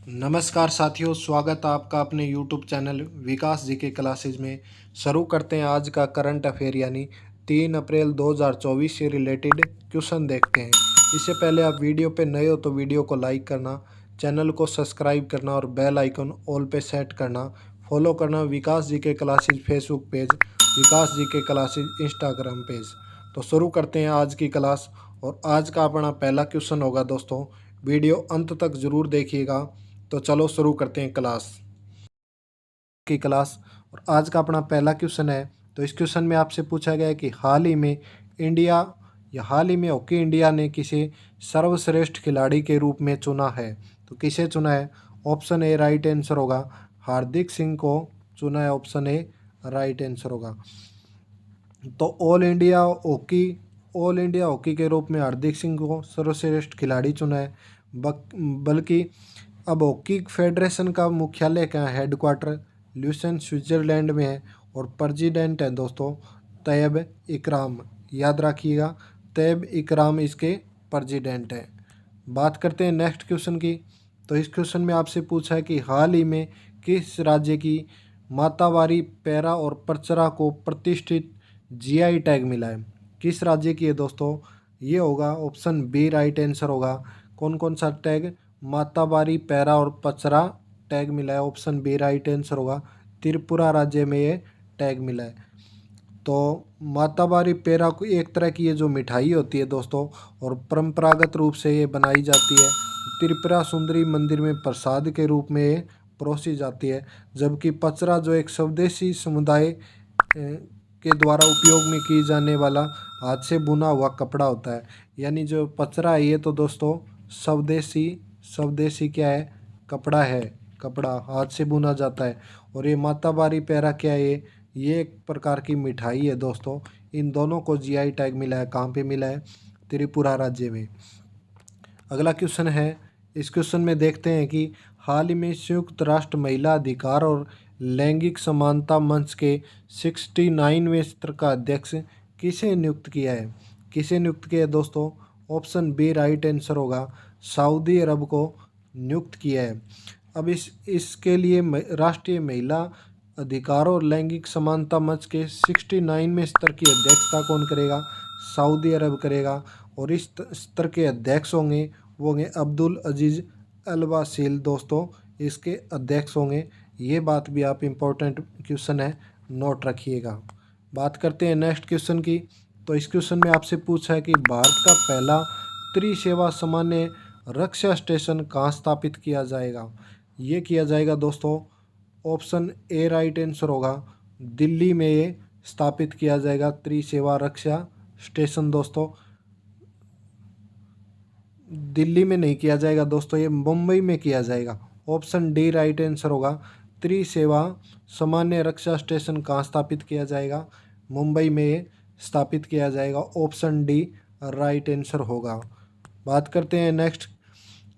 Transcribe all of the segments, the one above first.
नमस्कार साथियों, स्वागत है आपका अपने यूट्यूब चैनल विकास जी के क्लासेज में। शुरू करते हैं आज का करंट अफेयर यानी 3 अप्रैल 2024 से रिलेटेड क्वेश्चन देखते हैं। इससे पहले आप वीडियो पे नए हो तो वीडियो को लाइक करना, चैनल को सब्सक्राइब करना और बेल आइकन ऑल पे सेट करना, फॉलो करना विकास जी के क्लासेज फेसबुक पेज, विकास जी के क्लासेज इंस्टाग्राम पेज। तो शुरू करते हैं आज की क्लास। और आज का अपना पहला क्वेश्चन होगा दोस्तों, वीडियो अंत तक ज़रूर देखिएगा। तो चलो शुरू करते हैं क्लास। और आज का अपना पहला क्वेश्चन है। तो इस क्वेश्चन में आपसे पूछा गया है कि हाल ही में हॉकी इंडिया ने किसे सर्वश्रेष्ठ खिलाड़ी के रूप में चुना है। तो किसे चुना है? ऑप्शन ए राइट आंसर होगा, हार्दिक सिंह को चुना है। ऑप्शन ए राइट आंसर होगा। तो ऑल इंडिया हॉकी के रूप में हार्दिक सिंह को सर्वश्रेष्ठ खिलाड़ी चुना है। बल्कि अब हॉकी फेडरेशन का मुख्यालय कहाँ है? हेडक्वार्टर ल्यूसेन स्विट्जरलैंड में है। और प्रेसिडेंट है दोस्तों तैयब इकराम। याद रखिएगा, तैयब इकराम इसके प्रेसिडेंट है। बात करते हैं नेक्स्ट क्वेश्चन की। तो इस क्वेश्चन में आपसे पूछा है कि हाल ही में किस राज्य की मातावारी पैरा और परचरा को प्रतिष्ठित जीआई टैग मिला है? किस राज्य की है दोस्तों? ये होगा ऑप्शन बी राइट आंसर होगा। कौन कौन सा टैग? मातावारी पैरा और पचरा टैग मिला है। ऑप्शन बी राइट आंसर होगा। त्रिपुरा राज्य में ये टैग मिला है। तो मातावारी पेरा को एक तरह की ये जो मिठाई होती है दोस्तों, और परंपरागत रूप से ये बनाई जाती है। त्रिपुरा सुंदरी मंदिर में प्रसाद के रूप में ये परोसी जाती है। जबकि पचरा जो एक स्वदेशी समुदाय के द्वारा उपयोग में की जाने वाला हाथ से बुना हुआ कपड़ा होता है। यानी जो पचरा है ये तो दोस्तों स्वदेशी स्वदेशी क्या है? कपड़ा है। कपड़ा हाथ से बुना जाता है। और ये मातावारी पैरा क्या है? ये एक प्रकार की मिठाई है दोस्तों। इन दोनों को जीआई टैग मिला है। कहाँ पे मिला है? त्रिपुरा राज्य में। अगला क्वेश्चन है। इस क्वेश्चन में देखते हैं कि हाल ही में संयुक्त राष्ट्र महिला अधिकार और लैंगिक समानता मंच के 69वें सत्र का अध्यक्ष किसे नियुक्त किया है? किसे नियुक्त किया है दोस्तों? ऑप्शन बी राइट आंसर होगा, सऊदी अरब को नियुक्त किया है। अब इसके लिए राष्ट्रीय महिला अधिकार और लैंगिक समानता मंच के 69वें स्तर की अध्यक्षता कौन करेगा? सऊदी अरब करेगा। और इस स्तर के अध्यक्ष होंगे वो होंगे अब्दुल अजीज़ अल वासील दोस्तों, इसके अध्यक्ष होंगे। ये बात भी आप इम्पोर्टेंट क्वेश्चन है, नोट रखिएगा। बात करते हैं नेक्स्ट क्वेश्चन की। तो इस क्वेश्चन में आपसे पूछा है कि भारत का पहला त्रिसेवा सामान्य रक्षा स्टेशन कहाँ स्थापित किया जाएगा? ये किया जाएगा दोस्तों, ऑप्शन ए राइट आंसर होगा, दिल्ली में ये स्थापित किया जाएगा त्रिसेवा रक्षा स्टेशन दोस्तों। दिल्ली में नहीं किया जाएगा दोस्तों, ये मुंबई में किया जाएगा। ऑप्शन डी राइट आंसर होगा। त्रिसेवा सामान्य रक्षा स्टेशन कहाँ स्थापित किया जाएगा? मुंबई में स्थापित किया जाएगा। ऑप्शन डी राइट आंसर होगा। बात करते हैं नेक्स्ट।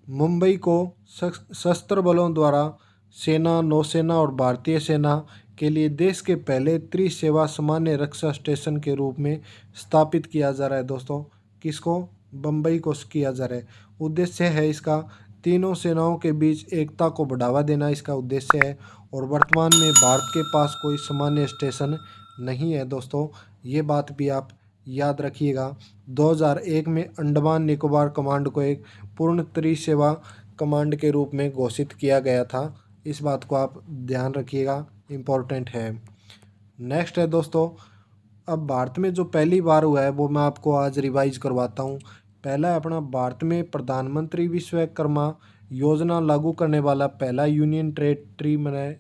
मुंबई को सशस्त्र बलों द्वारा सेना, नौसेना और भारतीय सेना के लिए देश के पहले त्रिसेवा सामान्य रक्षा स्टेशन के रूप में स्थापित किया जा रहा है दोस्तों। किसको? बम्बई को किया जा रहा है। उद्देश्य है इसका तीनों सेनाओं के बीच एकता को बढ़ावा देना इसका उद्देश्य है। और वर्तमान में भारत के पास कोई सामान्य स्टेशन नहीं है दोस्तों, ये बात भी आप याद रखिएगा। 2001 में अंडमान निकोबार कमांड को एक पूर्ण त्रिसेवा कमांड के रूप में घोषित किया गया था। इस बात को आप ध्यान रखिएगा, इम्पोर्टेंट है। नेक्स्ट है दोस्तों, अब भारत में जो पहली बार हुआ है वो मैं आपको आज रिवाइज करवाता हूँ। पहला है अपना भारत में प्रधानमंत्री विश्वकर्मा योजना लागू करने वाला पहला यूनियन टेरेटरी बना है।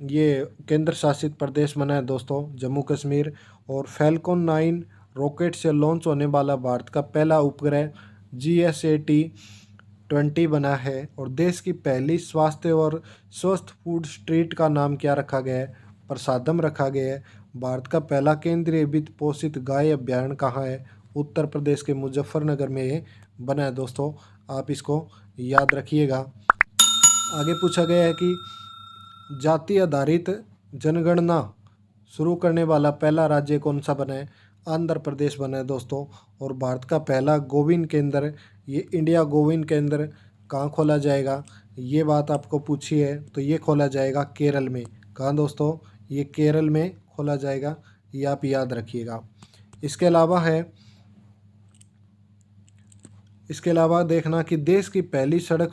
ये केंद्र शासित प्रदेश बना है दोस्तों, जम्मू कश्मीर। और फैल्कन 9 रॉकेट से लॉन्च होने वाला भारत का पहला उपग्रह GSAT-20 बना है। और देश की पहली स्वास्थ्य और स्वस्थ फूड स्ट्रीट का नाम क्या रखा गया है? प्रसादम रखा गया है। भारत का पहला केंद्रीय वित्त पोषित गाय अभ्यारण्य कहाँ है? उत्तर प्रदेश के मुजफ्फरनगर में ये बना है दोस्तों, आप इसको याद रखिएगा। आगे पूछा गया है कि जाति आधारित जनगणना शुरू करने वाला पहला राज्य कौन सा बना है? आंध्र प्रदेश बना है दोस्तों। और भारत का पहला गोविन केंद्र, ये इंडिया गोविन केंद्र कहाँ खोला जाएगा? ये बात आपको पूछी है तो ये खोला जाएगा केरल में। कहाँ दोस्तों? ये केरल में खोला जाएगा, ये आप याद रखिएगा। इसके अलावा है, इसके अलावा देखना कि देश की पहली सड़क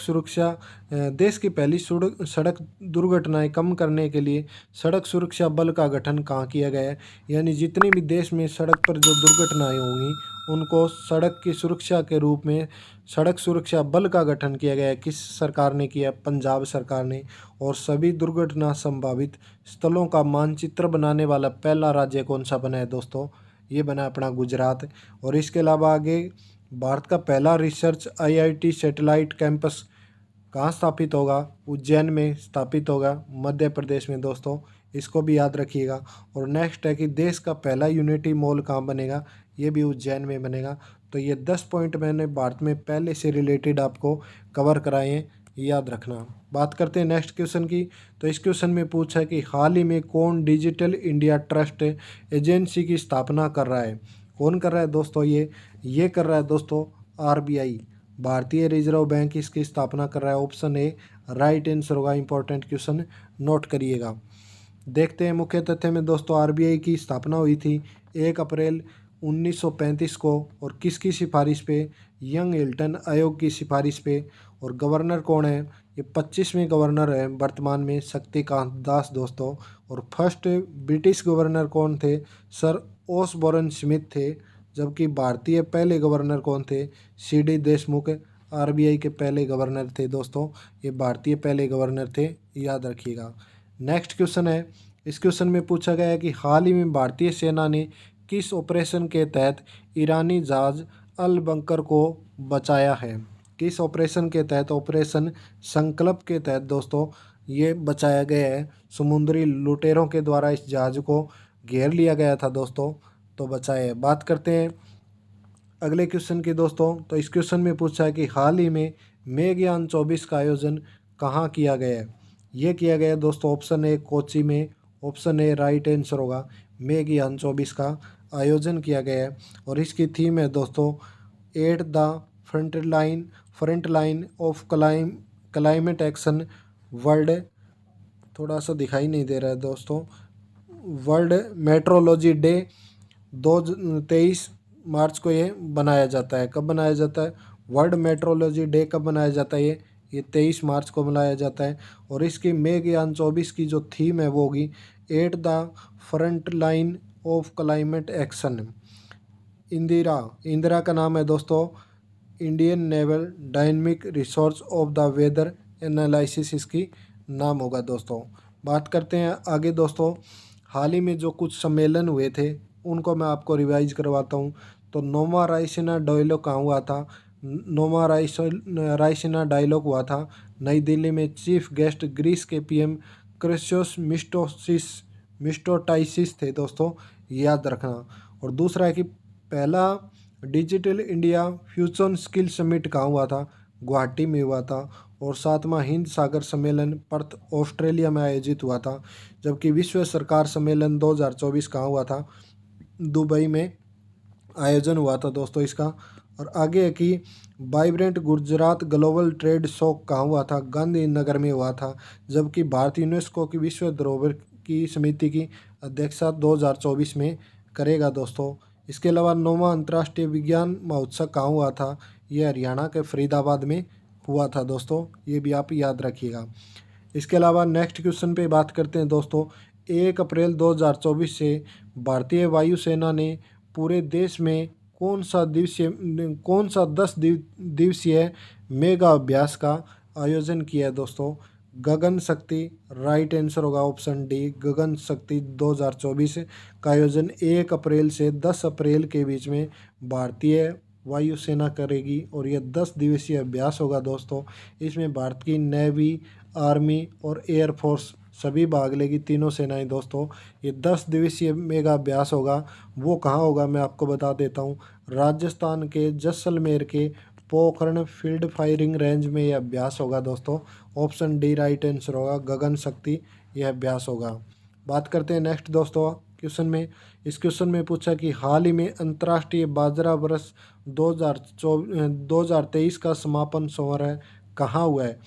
दुर्घटनाएं कम करने के लिए सड़क सुरक्षा बल का गठन कहाँ किया गया है। यानी जितनी भी देश में सड़क पर जो दुर्घटनाएं होंगी उनको सड़क की सुरक्षा के रूप में सड़क सुरक्षा बल का गठन किया गया है। किस सरकार ने किया? पंजाब सरकार ने। और सभी दुर्घटना संभावित स्थलों का मानचित्र बनाने वाला पहला राज्य कौन सा बना है दोस्तों? ये बना अपना गुजरात। और इसके अलावा आगे, भारत का पहला रिसर्च आईआईटी सैटेलाइट कैंपस कहाँ स्थापित होगा? उज्जैन में स्थापित होगा, मध्य प्रदेश में दोस्तों। इसको भी याद रखिएगा। और नेक्स्ट है कि देश का पहला यूनिटी मॉल कहाँ बनेगा? ये भी उज्जैन में बनेगा। तो ये 10 पॉइंट मैंने भारत में पहले से रिलेटेड आपको कवर कराए हैं, याद रखना। बात करते हैं नेक्स्ट क्वेश्चन की। तो इस क्वेश्चन में पूछा है कि हाल ही में कौन डिजिटल इंडिया ट्रस्ट एजेंसी की स्थापना कर रहा है? कौन कर रहा है दोस्तों? ये कर रहा है दोस्तों आरबीआई, भारतीय रिजर्व बैंक इसकी स्थापना कर रहा है। ऑप्शन ए राइट आंसर होगा। इंपॉर्टेंट क्वेश्चन नोट करिएगा। देखते हैं मुख्य तथ्य में दोस्तों, आरबीआई की स्थापना हुई थी 1 अप्रैल 1935 को। और किसकी सिफारिश पे? यंग हिल्टन आयोग की सिफारिश पे। और गवर्नर कौन है? ये 25वें गवर्नर है वर्तमान में, शक्तिकांत दास दोस्तों। और फर्स्ट ब्रिटिश गवर्नर कौन थे? सर ओसबोरन स्मिथ थे। जबकि भारतीय पहले गवर्नर कौन थे? सीडी देशमुख आरबीआई के पहले गवर्नर थे दोस्तों। ये भारतीय पहले गवर्नर थे, याद रखिएगा। नेक्स्ट क्वेश्चन है, इस क्वेश्चन में पूछा गया है कि हाल ही में भारतीय सेना ने किस ऑपरेशन के तहत ईरानी जहाज अल बंकर को बचाया है? किस ऑपरेशन के तहत? ऑपरेशन संकल्प के तहत दोस्तों ये बचाया गया है। समुद्री लुटेरों के द्वारा इस जहाज को घेर लिया गया था दोस्तों, तो बचाया है। बात करते हैं अगले क्वेश्चन की दोस्तों। तो इस क्वेश्चन में पूछा है कि हाल ही में मेघयान 24 का आयोजन कहाँ किया गया है? ये किया गया दोस्तों ऑप्शन ए कोच्चि में। ऑप्शन ए राइट आंसर होगा। मेघयान 24 का आयोजन किया गया है। और इसकी थीम है दोस्तों eight the front line of climate action world, थोड़ा सा दिखाई नहीं दे रहा है दोस्तों, वर्ल्ड मेट्रोलॉजी डे 23 मार्च को ये बनाया जाता है। कब बनाया जाता है? वर्ल्ड मेट्रोलॉजी डे कब बनाया जाता है? ये 23 मार्च को बनाया जाता है। और इसकी मेघयान 24 की जो थीम है वो होगी at the front line of climate action. Indira का नाम है दोस्तों Indian naval dynamic resource of the weather analysis, इसकी नाम होगा दोस्तों। बात करते हैं आगे दोस्तों, हाल ही में जो कुछ सम्मेलन हुए थे उनको मैं आपको रिवाइज करवाता हूँ। तो नोमा रायसीना डायलॉग कहाँ हुआ था? नोमा रायसीना डायलॉग हुआ था नई दिल्ली में। चीफ गेस्ट ग्रीस के पीएम क्रिस्योस मिस्टोटाइसिस थे दोस्तों, याद रखना। और दूसरा है कि पहला digital India future skill summit कहाँ हुआ था? गुवाहाटी में हुआ था। और 7वां हिंद सागर सम्मेलन पर्थ ऑस्ट्रेलिया में आयोजित हुआ था। जबकि विश्व सरकार सम्मेलन 2024 कहाँ हुआ था? दुबई में आयोजन हुआ था दोस्तों इसका। और आगे है कि vibrant Gujarat global trade show कहाँ हुआ था? गांधीनगर में हुआ था। जबकि भारत यूनेस्को की विश्व धरोहर की समिति की अध्यक्षता 2024 में करेगा दोस्तों। इसके अलावा 9वां अंतर्राष्ट्रीय विज्ञान महोत्सव कहाँ हुआ था? यह हरियाणा के फरीदाबाद में हुआ था दोस्तों, ये भी आप याद रखिएगा। इसके अलावा नेक्स्ट क्वेश्चन पे बात करते हैं दोस्तों। 1 अप्रैल 2024 से भारतीय वायुसेना ने पूरे देश में कौन सा 10 दिवसीय मेगा अभ्यास का आयोजन किया है दोस्तों? गगन शक्ति राइट आंसर होगा। ऑप्शन डी गगन शक्ति 2024 का आयोजन 1 अप्रैल से 10 अप्रैल के बीच में भारतीय वायुसेना करेगी। और यह 10 दिवसीय अभ्यास होगा दोस्तों। इसमें भारत की नेवी, आर्मी और एयरफोर्स सभी भाग लेगी, तीनों सेनाएं दोस्तों। ये 10 दिवसीय मेगा अभ्यास होगा। वो कहाँ होगा मैं आपको बता देता हूँ। राजस्थान के जैसलमेर के पोखरण फील्ड फायरिंग रेंज में यह अभ्यास होगा दोस्तों। ऑप्शन डी राइट आंसर होगा। गगन शक्ति यह अभ्यास होगा। बात करते हैं नेक्स्ट दोस्तों क्वेश्चन में। इस क्वेश्चन में पूछा कि हाल ही में अंतर्राष्ट्रीय बाजरा वर्ष 2023 का समापन समारोह कहाँ हुआ है?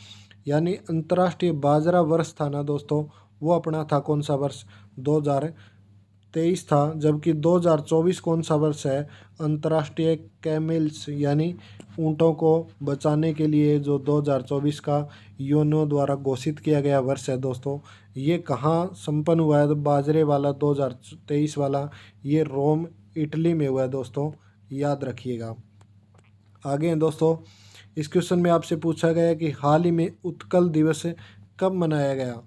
यानी अंतर्राष्ट्रीय बाजरा वर्ष था ना दोस्तों, वो अपना था कौन सा वर्ष, 2023 था। जबकि 2024 कौन सा वर्ष है, अंतर्राष्ट्रीय कैमेल्स यानी ऊँटों को बचाने के लिए जो 2024 का यूएनओ द्वारा घोषित किया गया वर्ष है दोस्तों। ये कहाँ संपन्न हुआ है, तो बाजरे वाला 2023 वाला ये रोम इटली में हुआ है दोस्तों, याद रखिएगा। आगे हैं दोस्तों, इस क्वेश्चन में आपसे पूछा गया है कि हाल ही में उत्कल दिवस कब मनाया गया।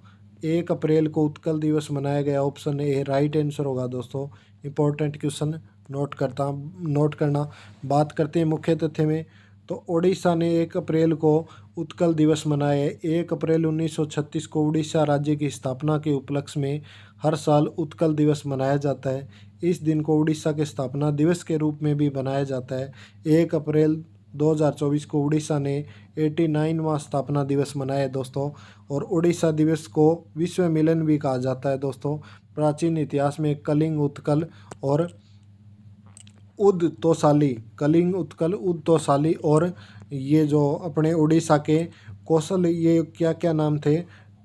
1 अप्रैल को उत्कल दिवस मनाया गया, ऑप्शन ए राइट आंसर होगा दोस्तों। इंपॉर्टेंट क्वेश्चन नोट करना। बात करते हैं मुख्य तथ्य में, तो उड़ीसा ने 1 अप्रैल को उत्कल दिवस मनाया है। 1 अप्रैल 1936 को उड़ीसा राज्य की स्थापना के उपलक्ष्य में हर साल उत्कल दिवस मनाया जाता है। इस दिन को उड़ीसा के स्थापना दिवस के रूप में भी मनाया जाता है। 1 अप्रैल 2024 को उड़ीसा ने 89वां स्थापना दिवस मनाया है दोस्तों। और उड़ीसा दिवस को विश्व मिलन भी कहा जाता है दोस्तों। प्राचीन इतिहास में कलिंग, उत्कल और उद तोसाली, कलिंग, उत्कल, उद तोसाली और ये जो अपने उड़ीसा के कौशल, ये क्या क्या नाम थे,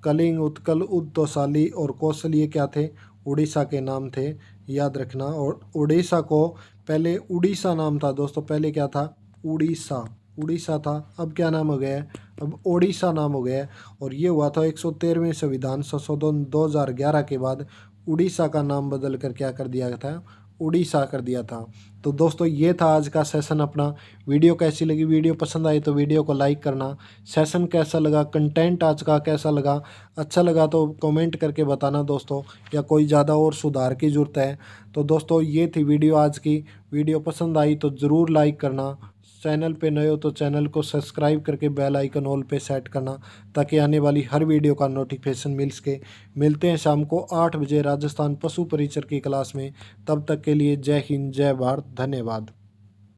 कलिंग, उत्कल, उद तोसाली और कौशल, ये क्या थे, उड़ीसा के नाम थे, याद रखना। और उड़ीसा को पहले उड़ीसा नाम था दोस्तों, पहले क्या था, उड़ीसा था, अब क्या नाम हो गया है, अब ओडिशा नाम हो गया है। और ये हुआ था 113वें संविधान संशोधन 2011 के बाद उड़ीसा का नाम बदल कर क्या कर दिया था, उड़ीसा कर दिया था। तो दोस्तों ये था आज का सेशन अपना। वीडियो कैसी लगी, वीडियो पसंद आई तो वीडियो को लाइक करना। सेशन कैसा लगा, कंटेंट आज का कैसा लगा, अच्छा लगा तो कमेंट करके बताना दोस्तों, या कोई ज़्यादा और सुधार की ज़रूरत है। तो दोस्तों ये थी वीडियो आज की। वीडियो पसंद आई तो ज़रूर लाइक करना। चैनल पे नए हो तो चैनल को सब्सक्राइब करके बेल आइकन ऑल पे सेट करना, ताकि आने वाली हर वीडियो का नोटिफिकेशन मिल सके। मिलते हैं शाम को 8 बजे राजस्थान पशु परिचर की क्लास में। तब तक के लिए जय हिंद, जय भारत, धन्यवाद।